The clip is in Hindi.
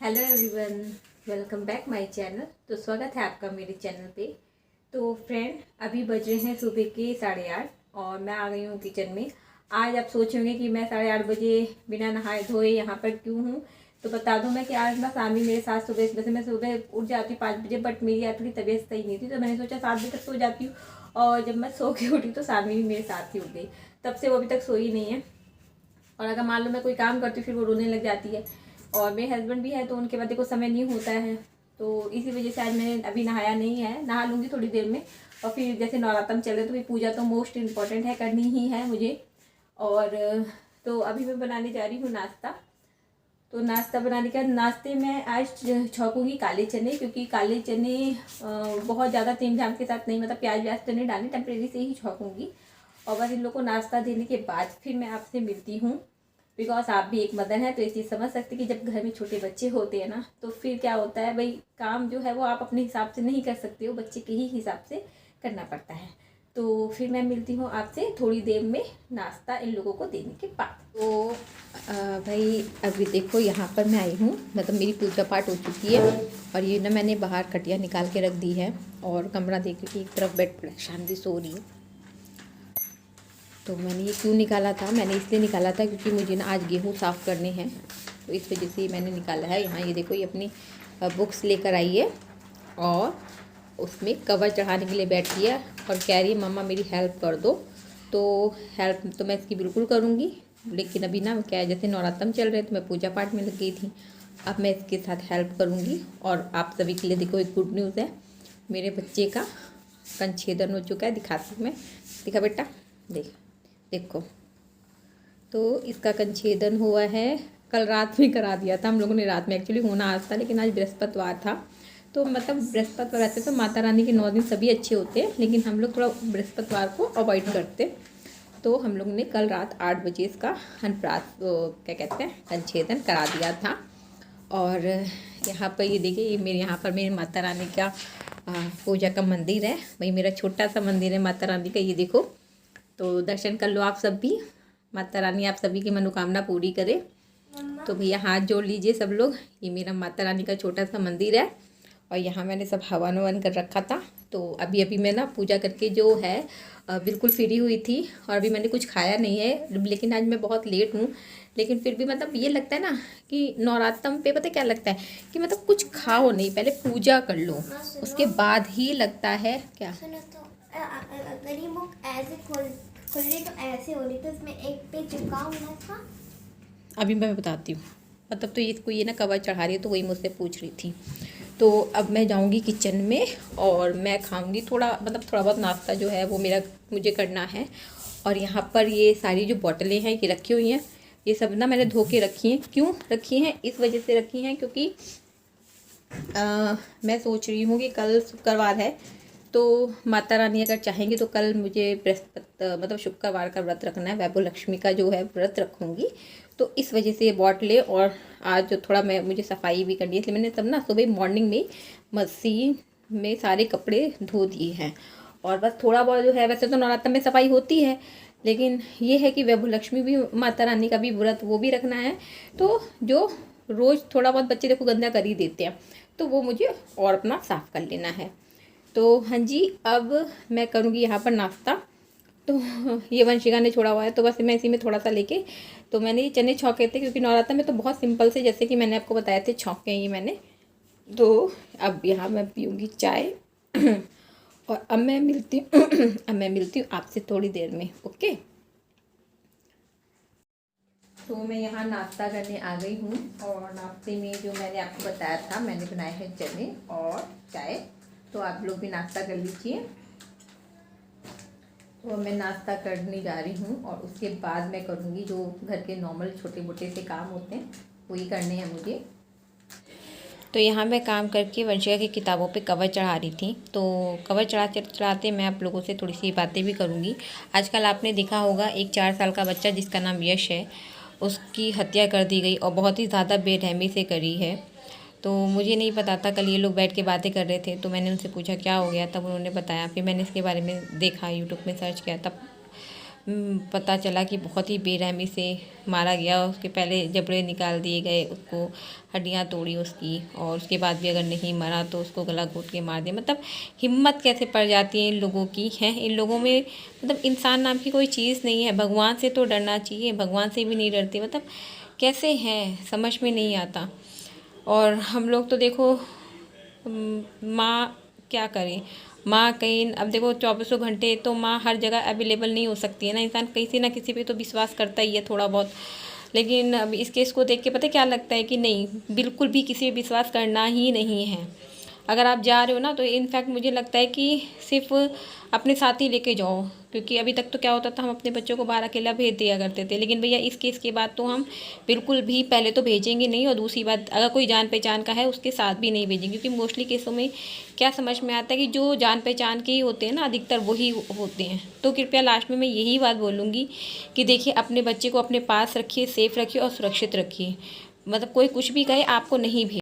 Hello everyone, welcome back my channel. तो स्वागत है आपका मेरे चैनल पे। तो फ्रेंड, अभी बज रहे हैं सुबह के 8:30 और मैं आ गई हूँ किचन में। आज आप सोचेंगे कि मैं 8:30 बजे बिना नहाए धोए यहाँ पर क्यों हूँ। तो बता दूँ मैं कि आज ना सामी मेरे साथ सुबह, वैसे मैं सुबह उठ जाती हूँ 5 बजे, बट मेरी आज थोड़ी तबीयत सही नहीं थी तो मैंने सोचा 7 बजे तक सो जाती हूँ। और जब मैं सो के उठी तो सामी भी मेरे साथ ही उठ गई। तब से वो अभी तक सोई नहीं है। और अगर मान लो मैं कोई काम करती हूँ फिर वो रोने लग जाती है। और मेरे हस्बैंड भी है तो उनके बाद देखो समय नहीं होता है। तो इसी वजह से आज मैंने अभी नहाया नहीं है, नहा लूँगी थोड़ी देर में। और फिर जैसे नवरात्र चल रहे तो फिर पूजा तो मोस्ट इम्पॉर्टेंट है, करनी ही है मुझे। और तो अभी मैं बनाने जा रही हूँ नाश्ता। तो नाश्ता बनाने के बाद नाश्ते में आज छौंकूँगी काले चने, क्योंकि काले चने बहुत ज़्यादा तीम झाम के साथ नहीं, मतलब प्याज व्याज तो नहीं डालनी, टेम्परेरी से ही छौंकूँगी। और बस इन लोग को नाश्ता देने के बाद फिर मैं आपसे मिलती हूँ। बिकॉज आप भी एक मदर हैं तो ये चीज़ समझ सकते कि जब घर में छोटे बच्चे होते हैं ना तो फिर क्या होता है भाई, काम जो है वो आप अपने हिसाब से नहीं कर सकते हो, बच्चे के ही हिसाब से करना पड़ता है। तो फिर मैं मिलती हूँ आपसे थोड़ी देर में नाश्ता इन लोगों को देने के बाद। तो भाई अभी देखो यहाँ पर मैं आई हूँ, मतलब मेरी पूजा पाठ हो चुकी है। और ये ना मैंने बाहर खटिया निकाल के रख दी है और कमरा देखिए एक तरफ बेड पर शांति सो रही है। तो मैंने ये क्यों निकाला था, मैंने इसलिए निकाला था क्योंकि मुझे ना आज गेहूँ साफ़ करने हैं, तो इस वजह से मैंने निकाला है। यहाँ ये देखो ये अपनी बुक्स लेकर आई है और उसमें कवर चढ़ाने के लिए बैठी है और कह रही है मम्मा मेरी हेल्प कर दो। तो हेल्प तो मैं इसकी बिल्कुल करूँगी, लेकिन अभी ना क्या है, जैसे नवरात्र चल रहे तो मैं पूजा पाठ में लग गई थी। अब मैं इसके साथ हेल्प करूँगी। और आप सभी के लिए देखो एक गुड न्यूज़ है, मेरे बच्चे का कंछेदन हो चुका है। दिखाती हूँ मैं, दिखा बेटा, देखो। तो इसका कंछेदन हुआ है, कल रात में करा दिया था हम लोगों ने। रात में एक्चुअली होना आज था, लेकिन आज बृहस्पतिवार था। तो मतलब बृहस्पतिवार रहते तो माता रानी के 9 दिन सभी अच्छे होते हैं, लेकिन हम लोग थोड़ा बृहस्पतिवार को अवॉइड करते। तो हम लोग ने कल रात 8 बजे इसका क्या कहते हैं, कंछेदन करा दिया था। और यहाँ पर ये देखिए, ये मेरे यहाँ पर मेरी माता रानी का पूजा का मंदिर है। वही मेरा छोटा सा मंदिर है माता रानी का, ये देखो। तो दर्शन कर लो आप सब भी, माता रानी आप सभी की मनोकामना पूरी करे। तो भैया हाथ जोड़ लीजिए सब लोग। ये मेरा माता रानी का छोटा सा मंदिर है और यहाँ मैंने सब हवन ववन कर रखा था। तो अभी अभी मैं ना पूजा करके जो है बिल्कुल फ्री हुई थी और अभी मैंने कुछ खाया नहीं है। लेकिन आज मैं बहुत लेट हूँ, लेकिन फिर भी मतलब ये लगता है ना कि नवरात्र पे पता क्या लगता है कि मतलब कुछ खाओ नहीं, पहले पूजा कर लो, उसके बाद ही लगता है क्या। अगर ये बुक ऐसे खोल रही तो ऐसे हो रही, तो इसमें एक पे चिपका हुआ था। अभी मैं बताती हूँ, मतलब तो इसको ये ना कवर चढ़ा रही है तो वही मुझसे पूछ रही थी। तो अब मैं जाऊँगी किचन में और मैं खाऊँगी थोड़ा, मतलब थोड़ा बहुत नाश्ता जो है वो मुझे करना है। और यहाँ पर ये सारी जो बोतलें हैं ये रखी हुई हैं, ये सब ना मैंने धो के रखी हैं। क्यों रखी हैं, इस वजह से रखी हैं क्योंकि मैं सोच रही हूँ कि कल शुक्रवार है, तो माता रानी अगर चाहेंगी तो कल मुझे मतलब शुक्रवार का व्रत रखना है, वैभव लक्ष्मी का जो है व्रत रखूँगी। तो इस वजह से ये बॉटलें, और आज जो थोड़ा मुझे सफाई भी करनी है, इसलिए मैंने सब ना सुबह मॉर्निंग में मशीन में सारे कपड़े धो दिए हैं। और बस थोड़ा बहुत जो है, वैसे तो नवरात्र में सफाई होती है, लेकिन ये है कि वैभव लक्ष्मी भी, माता रानी का भी व्रत वो भी रखना है। तो जो रोज़ थोड़ा बहुत बच्चे देखो गंदा कर ही देते हैं, तो वो मुझे और अपना साफ़ कर लेना है। तो हाँ जी, अब मैं करूँगी यहाँ पर नाश्ता। तो ये वंशिका ने छोड़ा हुआ है तो बस मैं इसी में थोड़ा सा लेके, तो मैंने ये चने छौंके थे क्योंकि नवरात्र में तो बहुत सिंपल से, जैसे कि मैंने आपको बताया थे, छौंके हैं ये मैंने। तो अब यहाँ मैं पीऊँगी चाय और अब मैं मिलती हूँ अब मैं मिलती हूँ आपसे थोड़ी देर में, ओके। तो मैं यहाँ नाश्ता करने आ गई हूँ और नाश्ते में जो मैंने आपको बताया था, मैंने बनाए हैं चने और चाय। तो आप लोग भी नाश्ता कर लीजिए। तो मैं नाश्ता करने जा रही हूँ और उसके बाद मैं करूँगी जो घर के नॉर्मल छोटे मोटे से काम होते हैं, वही करने हैं मुझे। तो यहाँ मैं काम करके वंशिका की किताबों पे कवर चढ़ा रही थी। तो कवर चढ़ाते चढ़ाते मैं आप लोगों से थोड़ी सी बातें भी करूँगी। आजकल आपने देखा होगा एक 4 साल का बच्चा जिसका नाम यश है, उसकी हत्या कर दी गई और बहुत ही ज़्यादा बेरहमी से करी है। तो मुझे नहीं पता था, कल ये लोग बैठ के बातें कर रहे थे तो मैंने उनसे पूछा क्या हो गया, तब उन्होंने बताया। फिर मैंने इसके बारे में देखा, यूट्यूब में सर्च किया, तब पता चला कि बहुत ही बेरहमी से मारा गया। उसके पहले जबड़े निकाल दिए गए, उसको हड्डियां तोड़ी उसकी, और उसके बाद भी अगर नहीं मरा तो उसको गला घोट के मार दिया। मतलब हिम्मत कैसे पड़ जाती है इन लोगों की, है इन लोगों में, मतलब इंसान नाम की कोई चीज़ नहीं है। भगवान से तो डरना चाहिए, भगवान से भी नहीं डरते। मतलब कैसे हैं, समझ में नहीं आता। और हम लोग तो देखो माँ क्या करे, माँ कहीं, अब देखो 24 घंटे तो माँ हर जगह अवेलेबल नहीं हो सकती है ना। इंसान किसी ना किसी पे तो विश्वास करता ही है थोड़ा बहुत। लेकिन अब इस केस को देख के पता क्या लगता है कि नहीं, बिल्कुल भी किसी पे विश्वास करना ही नहीं है। अगर आप जा रहे हो ना तो इनफैक्ट मुझे लगता है कि सिर्फ अपने साथ ही लेके जाओ, क्योंकि अभी तक तो क्या होता था, हम अपने बच्चों को बाहर अकेला भेज दिया करते थे। लेकिन भैया इस केस के बाद तो हम बिल्कुल भी, पहले तो भेजेंगे नहीं, और दूसरी बात अगर कोई जान पहचान का है उसके साथ भी नहीं भेजेंगे। क्योंकि मोस्टली केसों में क्या समझ में आता है कि जो जान पहचान के ही होते हैं ना, अधिकतर वही होते हैं। तो कृपया लास्ट में मैं यही बात बोलूँगी कि देखिए अपने बच्चे को अपने पास रखिए, सेफ रखिए और सुरक्षित रखिए। मतलब कोई कुछ भी कहे, आपको नहीं भेज